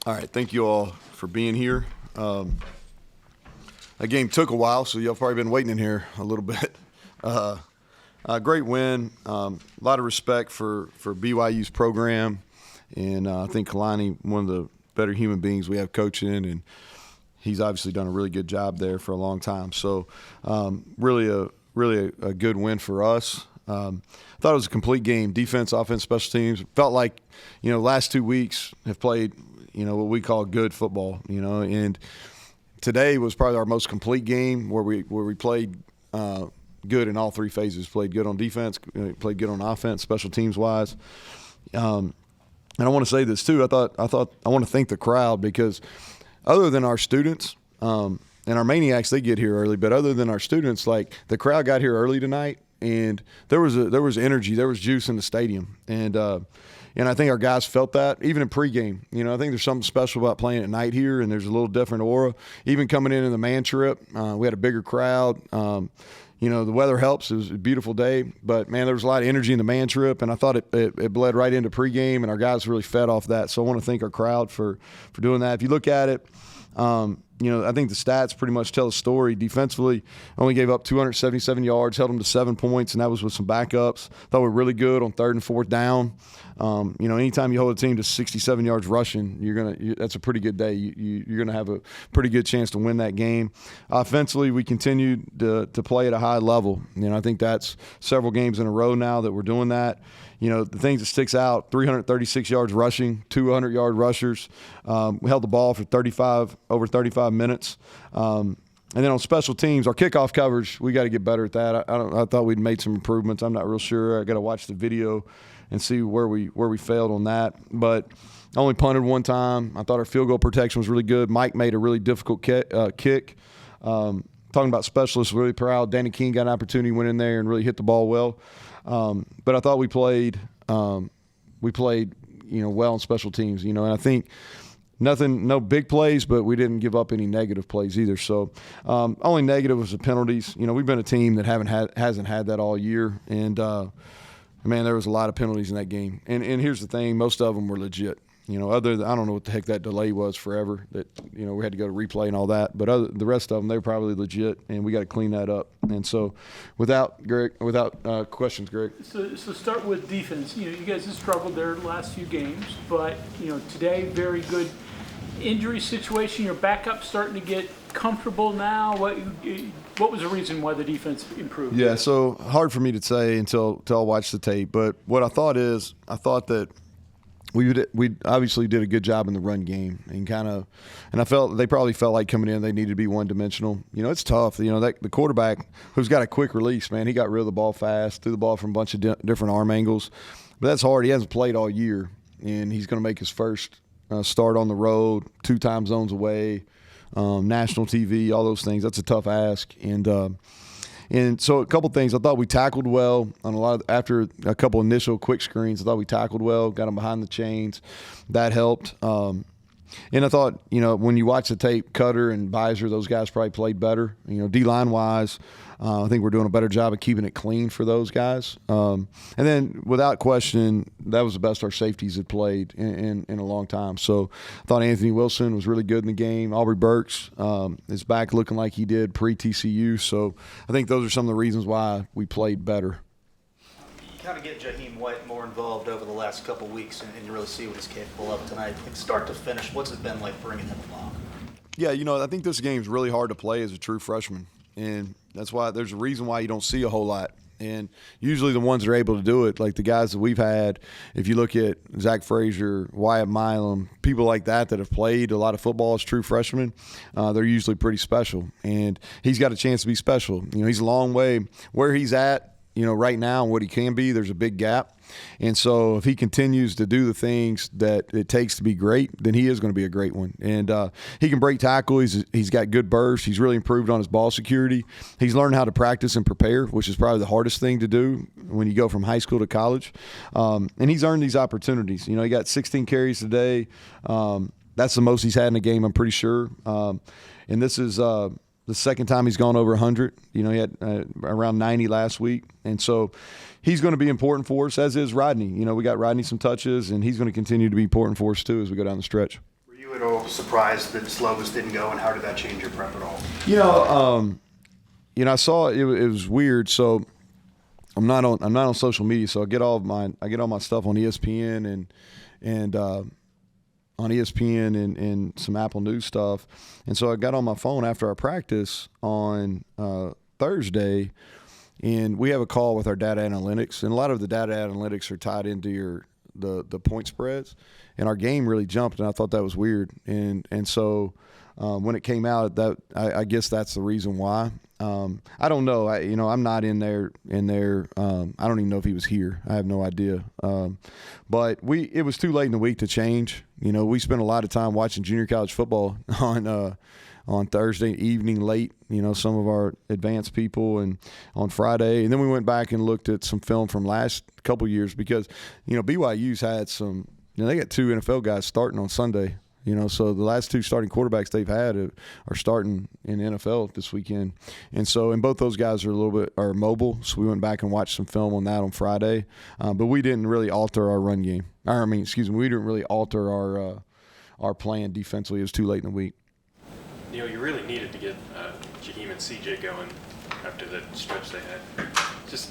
All right, thank you all for being here. That game took a while, so y'all probably been waiting in here a little bit. Great win. A lot of respect for BYU's program, and I think Kalani, one of the better human beings we have coaching, and he's obviously done a really good job there for a long time. So really a good win for us. I thought it was a complete game, defense, offense, special teams. Felt like, last 2 weeks have played, what we call good football, and today was probably our most complete game where we played good in all three phases. Played good on defense, played good on offense, special teams wise. And I want to say this too. I want to thank the crowd, because other than our students and our maniacs, they get here early. But other than our students, like, the crowd got here early tonight, and there was energy, there was juice in the stadium, and I think our guys felt that even in pregame. I think there's something special about playing at night here, and there's a little different aura. Even coming in the man trip, we had a bigger crowd. The weather helps. It was a beautiful day, but man, there was a lot of energy in the man trip, and I thought it bled right into pregame, and our guys really fed off that. So I want to thank our crowd for doing that. If you look at it, I think the stats pretty much tell the story. Defensively, only gave up 277 yards, held them to 7 points, and that was with some backups. Thought we were really good on 3rd and 4th down. Anytime you hold a team to 67 yards rushing, that's a pretty good day. You're gonna have a pretty good chance to win that game. Offensively, we continued to play at a high level. I think that's several games in a row now that we're doing that. The things that sticks out: 336 yards rushing, 200-yard rushers. We held the ball for over 35 minutes. And then on special teams, our kickoff coverage, we got to get better at that. I thought we'd made some improvements. I'm not real sure. I got to watch the video and see where we failed on that. But only punted one time. I thought our field goal protection was really good. Mike made a really difficult kick. Talking about specialists, really proud. Danny King got an opportunity, went in there and really hit the ball well. But I thought we played well on special teams, and I think no big plays, but we didn't give up any negative plays either. So only negative was the penalties. We've been a team that hasn't had that all year, and man, there was a lot of penalties in that game. And here's the thing: most of them were legit. I don't know what the heck that delay was forever. That we had to go to replay and all that. But the rest of them, they were probably legit, and we got to clean that up. And so, without questions, Greg. So start with defense. You guys have struggled their last few games, but today, very good injury situation. Your backup starting to get comfortable now. What was the reason why the defense improved? Yeah, so hard for me to say until I watch the tape. But what I thought that we obviously did a good job in the run game, and I felt they probably felt like coming in they needed to be one-dimensional. It's tough. The quarterback who's got a quick release, man, he got rid of the ball fast, threw the ball from a bunch of different arm angles. But that's hard. He hasn't played all year, and he's going to make his first start on the road, 2 time zones away, national TV, all those things. That's a tough ask. And so a couple things. I thought we tackled well on after a couple initial quick screens. I thought we tackled well, got them behind the chains. That helped. And I thought, when you watch the tape, Cutter and Beiser, those guys probably played better. D-line wise, I think we're doing a better job of keeping it clean for those guys. And then without question, that was the best our safeties had played in a long time. So I thought Anthony Wilson was really good in the game. Aubrey Burks is back looking like he did pre-TCU. So I think those are some of the reasons why we played better. Kind of get Jaheim White more involved over the last couple of weeks, and you really see what he's capable of tonight. Like, start to finish, what's it been like bringing him along? Yeah, I think this game's really hard to play as a true freshman, and that's why there's a reason why you don't see a whole lot. And usually the ones that are able to do it, like the guys that we've had, if you look at Zach Frazier, Wyatt Milam, people like that have played a lot of football as true freshmen, they're usually pretty special. And he's got a chance to be special. He's a long way where he's at. Right now and what he can be, there's a big gap. And so if he continues to do the things that it takes to be great, then he is going to be a great one. And he can break tackle. He's got good burst. He's really improved on his ball security. He's learned how to practice and prepare, which is probably the hardest thing to do when you go from high school to college. And he's earned these opportunities. He got 16 carries today. That's the most he's had in a game, I'm pretty sure. And this is the second time he's gone over 100. He had around 90 last week. And so he's going to be important for us, as is Rodney. We got Rodney some touches, and he's going to continue to be important for us too as we go down the stretch. Were you you at all surprised that Slovis didn't go, and how did that change your prep at all? I saw it was weird. So I'm not on social media, so I get all my stuff on ESPN and on ESPN and some Apple News stuff. And so I got on my phone after our practice on Thursday, and we have a call with our data analytics, and a lot of the data analytics are tied into the point spreads, and our game really jumped, and I thought that was weird. And so when it came out, that I guess that's the reason why. I don't know. I'm not in there. I don't even know if he was here. I have no idea. But it was too late in the week to change. We spent a lot of time watching junior college football on Thursday evening late. Some of our advanced people, and on Friday, and then we went back and looked at some film from last couple years because BYU's had some. They got 2 NFL guys starting on Sunday. So the last 2 starting quarterbacks they've had are starting in the NFL this weekend. And both those guys are mobile. So we went back and watched some film on that on Friday. But we didn't really alter our run game. We didn't really alter our plan defensively. It was too late in the week. You really needed to get Jaheim and CJ going after the stretch they had.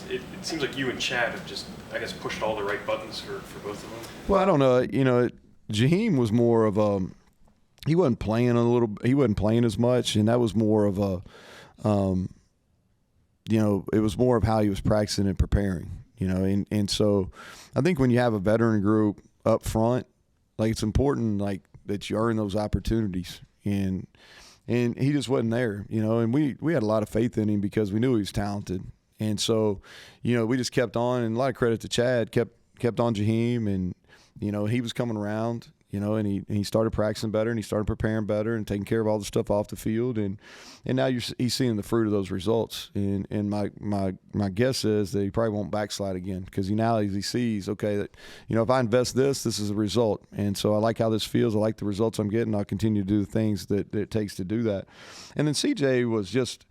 It seems like you and Chad have just, I guess, pushed all the right buttons for both of them. Well, I don't know. Jaheim was more of he wasn't playing as much, and that was more of it was more of how he was practicing and preparing, and so I think when you have a veteran group up front, it's important that you earn those opportunities, and he just wasn't there, and we had a lot of faith in him because we knew he was talented, and so we just kept on, and a lot of credit to Chad, kept on Jaheim, and he was coming around, and he started practicing better, and he started preparing better and taking care of all the stuff off the field. And now he's seeing the fruit of those results. And my guess is that he probably won't backslide again because now he sees, okay, that, if I invest this is a result. And so I like how this feels. I like the results I'm getting. I'll continue to do the things that it takes to do that. And then CJ was just,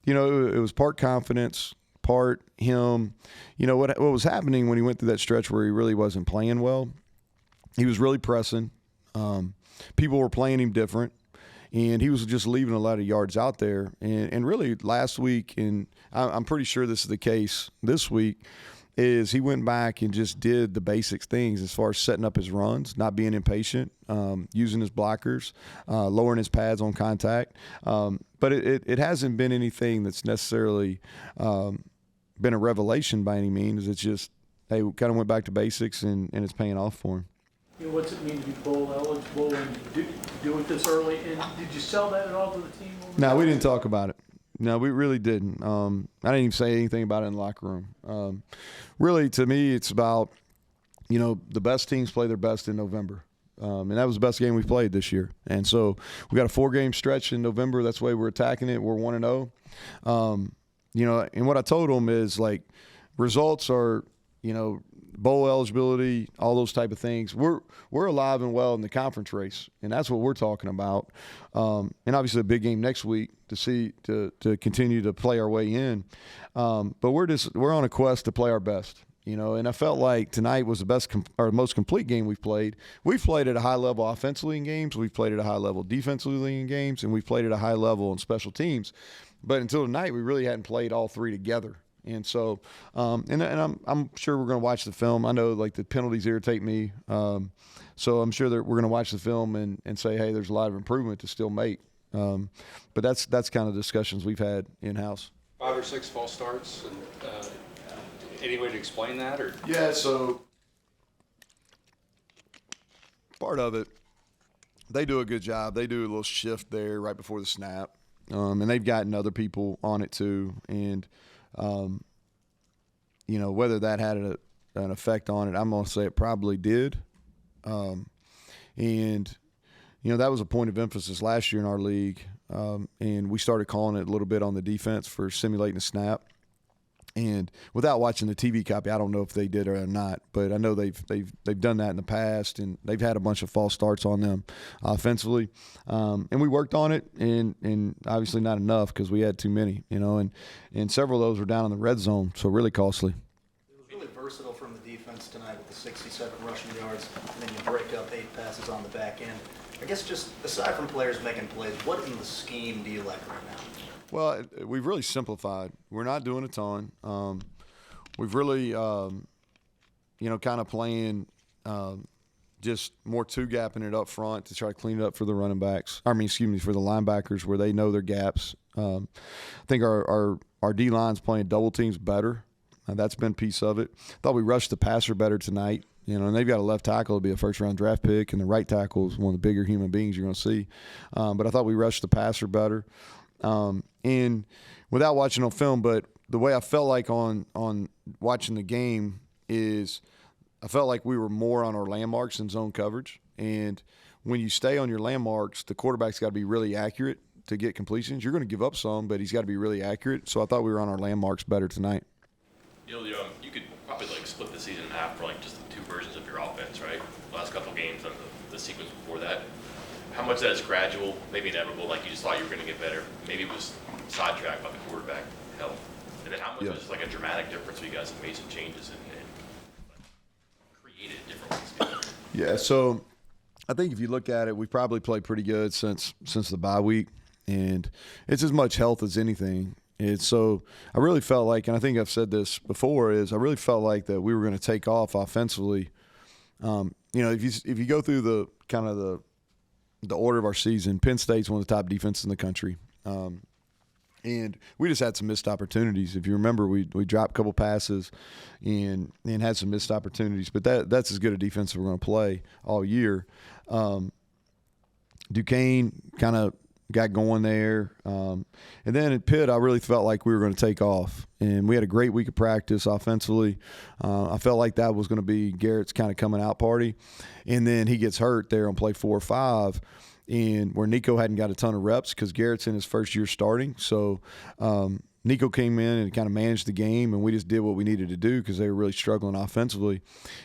it was part confidence, part him. What was happening when he went through that stretch where he really wasn't playing well, he was really pressing. People were playing him different, and he was just leaving a lot of yards out there. And really last week, and I'm pretty sure this is the case this week, is he went back and just did the basic things as far as setting up his runs, not being impatient, using his blockers, lowering his pads on contact. But it hasn't been anything that's necessarily been a revelation by any means. It's just, hey, we kind of went back to basics, and it's paying off for him. What's it mean to be bowl eligible and do it this early? And did you sell that at all to the team? No, we didn't talk about it. No, we really didn't. I didn't even say anything about it in the locker room. Really, to me, it's about, the best teams play their best in November. And that was the best game we've played this year. And so we got a 4-game stretch in November. That's the way we're attacking it. We're 1-0. And what I told them is, results are, bowl eligibility, all those type of things. We're alive and well in the conference race, and that's what we're talking about. And obviously a big game next week to continue to play our way in. But we're on a quest to play our best. And I felt like tonight was the best or most complete game we've played. We've played at a high level offensively in games. We've played at a high level defensively in games, and we've played at a high level in special teams. But until tonight, we really hadn't played all 3 together. And so, and I'm sure we're going to watch the film. I know the penalties irritate me. So I'm sure that we're going to watch the film and say, hey, there's a lot of improvement to still make. But that's kind of discussions we've had in-house. 5 or 6 false starts, and any way to explain that? Or yeah, so part of it, they do a good job. They do a little shift there right before the snap, and they've gotten other people on it too. And whether that had an effect on it, I'm going to say it probably did. And that was a point of emphasis last year in our league. And we started calling it a little bit on the defense for simulating a snap. And without watching the TV copy, I don't know if they did or not, but I know they've done that in the past, and they've had a bunch of false starts on them offensively. And we worked on it, and obviously not enough because we had too many, and several of those were down in the red zone, so really costly. It was really versatile from the defense. defense tonight with the 67 rushing yards, and then you break up 8 passes on the back end. I guess just aside from players making plays, what in the scheme do you like right now? Well, we've really simplified. We're not doing a ton. We've really, kind of playing just more two-gapping it up front to try to clean it up for the running backs. For the linebackers where they know their gaps. I think our D-line's playing double teams better. That's been a piece of it. Thought we rushed the passer better tonight. And they've got a left tackle to be a first-round draft pick, and the right tackle is one of the bigger human beings you're going to see. But I thought we rushed the passer better. And without watching on film, but the way I felt like on watching the game is I felt like we were more on our landmarks in zone coverage. And when you stay on your landmarks, the quarterback's got to be really accurate to get completions. You're going to give up some, but he's got to be really accurate. So I thought we were on our landmarks better tonight. You could probably split the season in half for just the two versions of your offense, right? Last couple games and the sequence before that. How much of that is gradual, maybe inevitable, like you just thought you were going to get better? Maybe it was sidetracked by the quarterback health. And then how much was a dramatic difference where you guys have made some changes and created different ones? Yeah, so I think if you look at it, we probably played pretty good since the bye week, and it's as much health as anything. And so I really felt like, and I think I've said this before, is I really felt like that we were going to take off offensively. If you go through the kind of the order of our season, Penn State's one of the top defenses in the country. And we just had some missed opportunities. If you remember, we dropped a couple passes and had some missed opportunities. But that's as good a defense as we're going to play all year. Duquesne kind of got going there. And then at Pitt, I really felt like we were going to take off. And we had a great week of practice offensively. I felt like that was going to be Garrett's kind of coming out party. And then he gets hurt there on play 4 or 5. And where Nico hadn't got a ton of reps because Garrett's in his first year starting. So Nico came in and kind of managed the game, and we just did what we needed to do because they were really struggling offensively.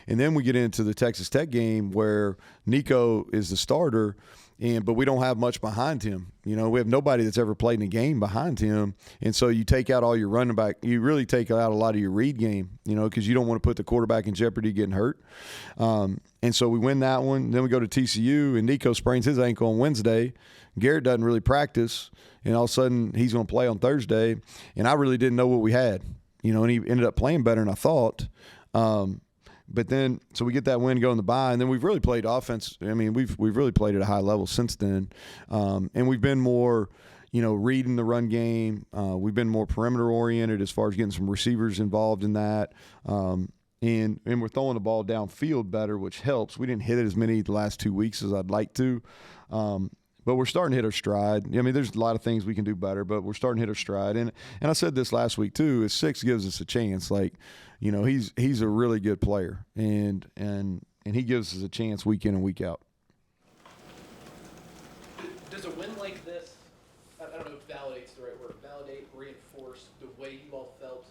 And then we get into the Texas Tech game where Nico is the starter, but we don't have much behind him. We have nobody that's ever played in a game behind him. And so you take out all your running back. You really take out a lot of your read game, because you don't want to put the quarterback in jeopardy getting hurt. And so we win that one. Then we go to TCU, and Nico sprains his ankle on Wednesday. Garrett doesn't really practice, and all of a sudden he's going to play on Thursday. And I really didn't know what we had, and he ended up playing better than I thought. But then, so we get that win, go in the bye, and then we've really played offense. I mean, we've really played at a high level since then, and we've been more, reading the run game. We've been more perimeter oriented as far as getting some receivers involved in that, and we're throwing the ball downfield better, which helps. We didn't hit it as many the last 2 weeks as I'd like to, but we're starting to hit our stride. I mean, there's a lot of things we can do better, but we're starting to hit our stride. And I said this last week too: is 6 gives us a chance. He's a really good player, and he gives us a chance week in and week out. Does a win like this, I don't know if validate's the right word, reinforce the way you all felt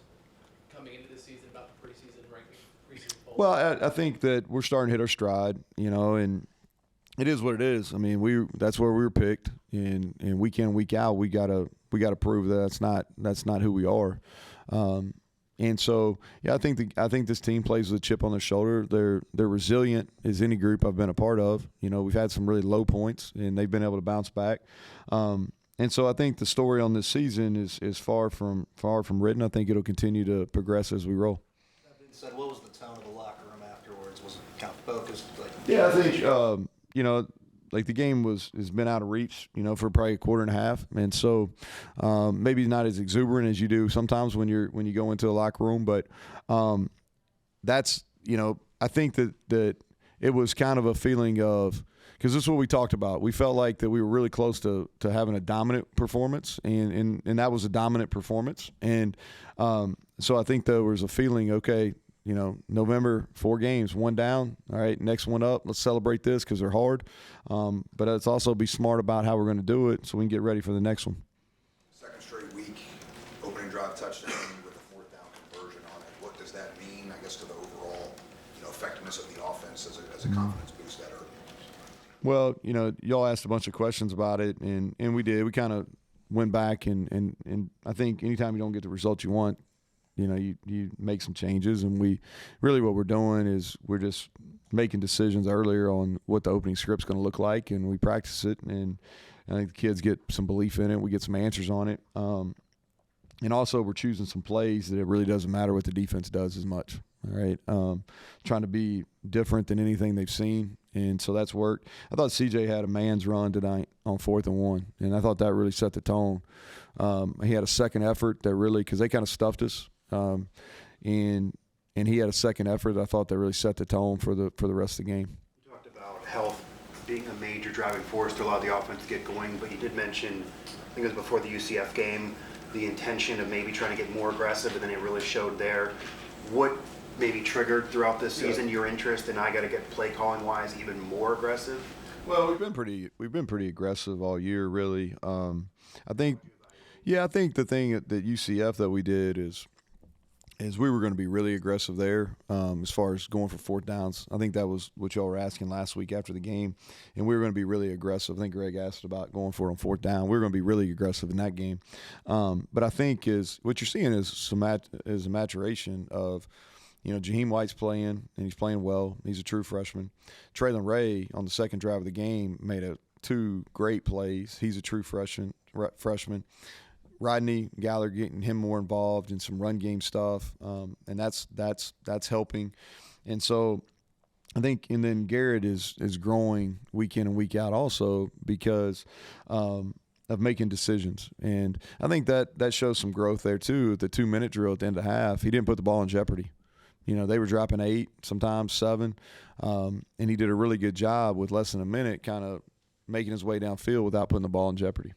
coming into this season about the preseason ranking, preseason poll? Well, I think that we're starting to hit our stride, and it is what it is. I mean, that's where we were picked, and week in, week out, we gotta prove that that's not who we are. And so, I think this team plays with a chip on their shoulder. They're resilient as any group I've been a part of. We've had some really low points, and they've been able to bounce back. And so I think the story on this season is far from written. I think it'll continue to progress as we roll. That being said, what was the tone of the locker room afterwards? Was it kind of focused? Yeah, I think the game has been out of reach, for probably a quarter and a half, and so maybe not as exuberant as you do sometimes when you go into a locker room, but that's I think that it was kind of a feeling of, because this is what we talked about. We felt like that we were really close to having a dominant performance, and that was a dominant performance, and so I think there was a feeling, okay, November, 4 games, 1 down. All right, next one up. Let's celebrate this because they're hard. But let's also be smart about how we're going to do it so we can get ready for the next one. Second straight week, opening drive touchdown with a 4th down conversion on it. What does that mean, I guess, to the overall effectiveness of the offense as a confidence boost that early? Well, y'all asked a bunch of questions about it, and we did. We kind of went back, and I think anytime you don't get the result you want, you make some changes, and what we're doing is we're just making decisions earlier on what the opening script's going to look like, and we practice it, and I think the kids get some belief in it. We get some answers on it. And also we're choosing some plays that it really doesn't matter what the defense does as much. All right. Trying to be different than anything they've seen. And so that's worked. I thought CJ had a man's run tonight on 4th and 1. And I thought that really set the tone. He had a second effort that really, because they kind of stuffed us. And he had a second effort that I thought that really set the tone for the rest of the game. You talked about health being a major driving force to allow the offense to get going, but you did mention, I think it was before the UCF game, the intention of maybe trying to get more aggressive, and then it really showed there. What maybe triggered throughout this season your interest in, I got to get play calling wise even more aggressive? Well, we've been pretty aggressive all year, really. I think the thing at UCF that we did is we were going to be really aggressive there as far as going for 4th downs. I think that was what y'all were asking last week after the game, and we were going to be really aggressive. I think Greg asked about going for it on 4th down. We were going to be really aggressive in that game. But I think what you're seeing is a maturation of, Jaheim White's playing, and he's playing well. He's a true freshman. Traylon Ray on the second drive of the game made 2 great plays. He's a true freshman. Rodney Gallagher getting him more involved in some run game stuff, and that's helping. And so I think, and then Garrett is growing week in and week out also because of making decisions. And I think that shows some growth there too. The 2-minute drill at the end of half, he didn't put the ball in jeopardy. They were dropping 8, sometimes 7, and he did a really good job with less than a minute kind of making his way downfield without putting the ball in jeopardy.